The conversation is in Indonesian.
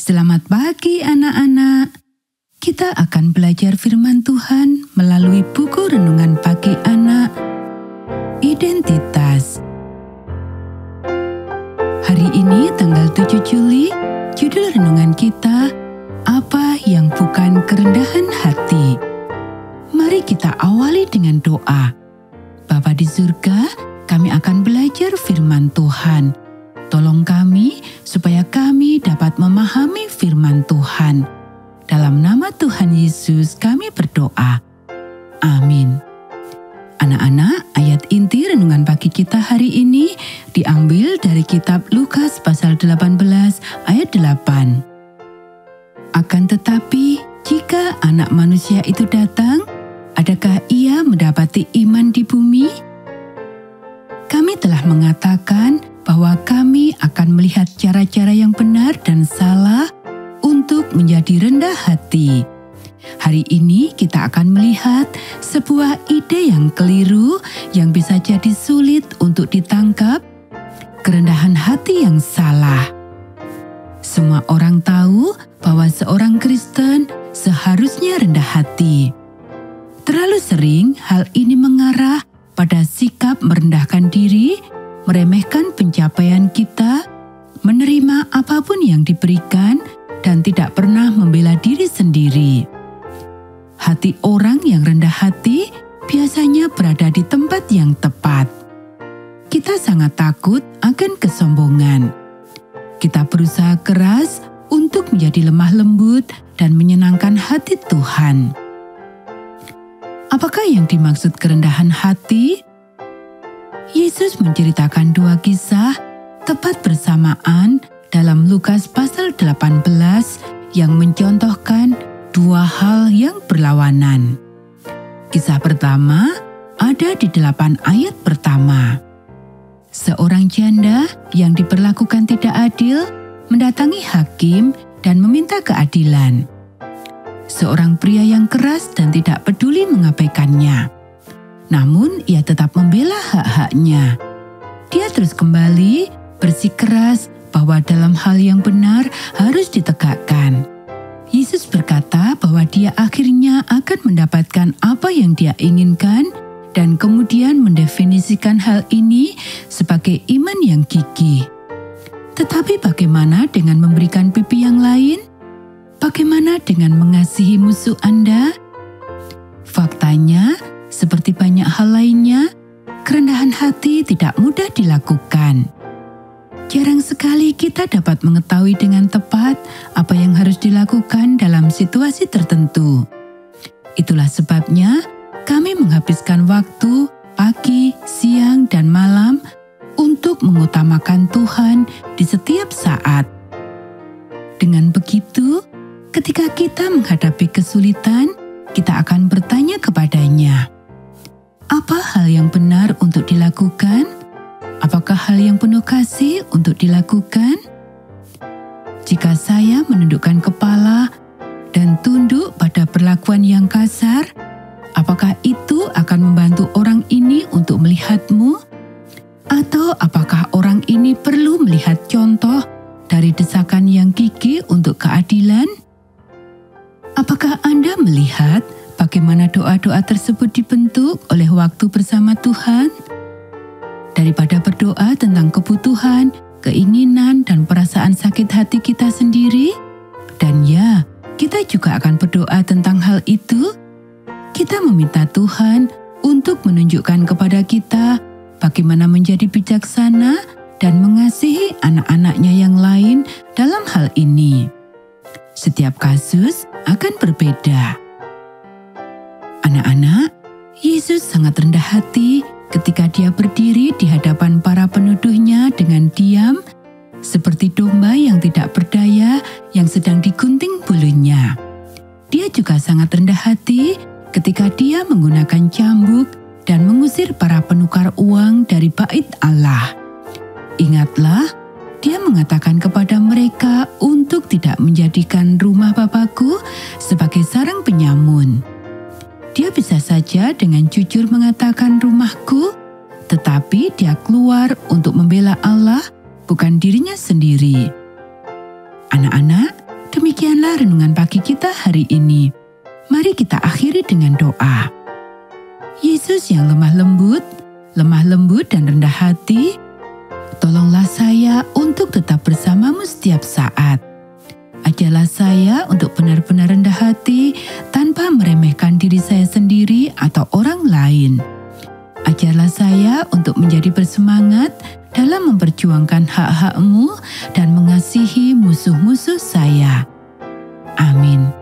Selamat pagi anak-anak. Kita akan belajar firman Tuhan melalui buku renungan pagi anak, Identitas. Hari ini tanggal 7 Juli, judul renungan kita, Apa yang Bukan Kerendahan Hati. Mari kita awali dengan doa. Bapa di surga, kami akan belajar firman Tuhan. Tolong kami supaya kami dapat memahami firman Tuhan. Dalam nama Tuhan Yesus kami berdoa. Amin. Anak-anak, ayat inti renungan pagi kita hari ini diambil dari kitab Lukas pasal 18 ayat 8. Akan tetapi, jika Anak Manusia itu datang, adakah ia mendapati iman di bumi? Kami telah mengatakan bahwa kami akan melihat cara-cara yang benar dan salah untuk menjadi rendah hati. Hari ini kita akan melihat sebuah ide yang keliru yang bisa jadi sulit untuk ditangkap, kerendahan hati yang salah. Semua orang tahu bahwa seorang Kristen seharusnya rendah hati. Terlalu sering hal ini mengarah pada sikap merendahkan diri, meremehkan pencapaian kita, menerima apapun yang diberikan, dan tidak pernah membela diri sendiri. Hati orang yang rendah hati biasanya berada di tempat yang tepat. Kita sangat takut akan kesombongan. Kita berusaha keras untuk menjadi lemah lembut dan menyenangkan hati Tuhan. Apakah yang dimaksud kerendahan hati? Yesus menceritakan dua kisah tepat bersamaan dalam Lukas pasal 18 yang mencontohkan dua hal yang berlawanan. Kisah pertama ada di 8 ayat pertama. Seorang janda yang diperlakukan tidak adil mendatangi hakim dan meminta keadilan. Seorang pria yang keras dan tidak peduli mengabaikannya. Namun ia tetap membela hak-haknya. Dia terus kembali bersikeras bahwa dalam hal yang benar harus ditegakkan. Yesus berkata bahwa dia akhirnya akan mendapatkan apa yang dia inginkan dan kemudian mendefinisikan hal ini sebagai iman yang gigih. Tetapi bagaimana dengan memberikan pipi yang lain? Bagaimana dengan mengasihi musuh Anda? Faktanya, seperti banyak hal lainnya, kerendahan hati tidak mudah dilakukan. Jarang sekali kita dapat mengetahui dengan tepat apa yang harus dilakukan dalam situasi tertentu. Itulah sebabnya kami menghabiskan waktu pagi, siang, dan malam untuk mengutamakan Tuhan di setiap saat. Dengan begitu, ketika kita menghadapi kesulitan, kita akan bertanya kepadanya, apa hal yang benar untuk dilakukan? Apakah hal yang penuh kasih untuk dilakukan? Jika saya menundukkan kepala dan tunduk pada perlakuan yang kasar, apakah itu akan membantu orang ini untuk melihatmu? Atau apakah orang ini perlu melihat contoh dari desakan yang gigih untuk keadilan? Apakah Anda melihat bagaimana doa-doa tersebut dibentuk oleh waktu bersama Tuhan? Daripada berdoa tentang kebutuhan, keinginan, dan perasaan sakit hati kita sendiri, dan ya, kita juga akan berdoa tentang hal itu, kita meminta Tuhan untuk menunjukkan kepada kita bagaimana menjadi bijaksana dan mengasihi anak-anaknya yang lain dalam hal ini. Setiap kasus akan berbeda. Anak-anak, Yesus sangat rendah hati ketika dia berdiri di hadapan para penuduhnya dengan diam, seperti domba yang tidak berdaya yang sedang digunting bulunya. Dia juga sangat rendah hati ketika dia menggunakan cambuk dan mengusir para penukar uang dari bait Allah. Ingatlah, dia mengatakan kepada mereka untuk tidak menjadikan rumah Bapakku sebagai sarang penyamun. Dia bisa saja dengan jujur mengatakan rumahku, tetapi dia keluar untuk membela Allah, bukan dirinya sendiri. Anak-anak, Demikianlah renungan pagi kita hari ini. Mari kita akhiri dengan doa. Yesus yang lemah lembut dan rendah hati, tolonglah saya untuk tetap bersamamu setiap saat. Ajarlah saya untuk benar-benar rendah hati tanpa meremehkan diri saya sendiri atau orang lain. Ajarlah saya untuk menjadi bersemangat dalam memperjuangkan hak-hak-Mu dan mengasihi musuh-musuh saya. Amin.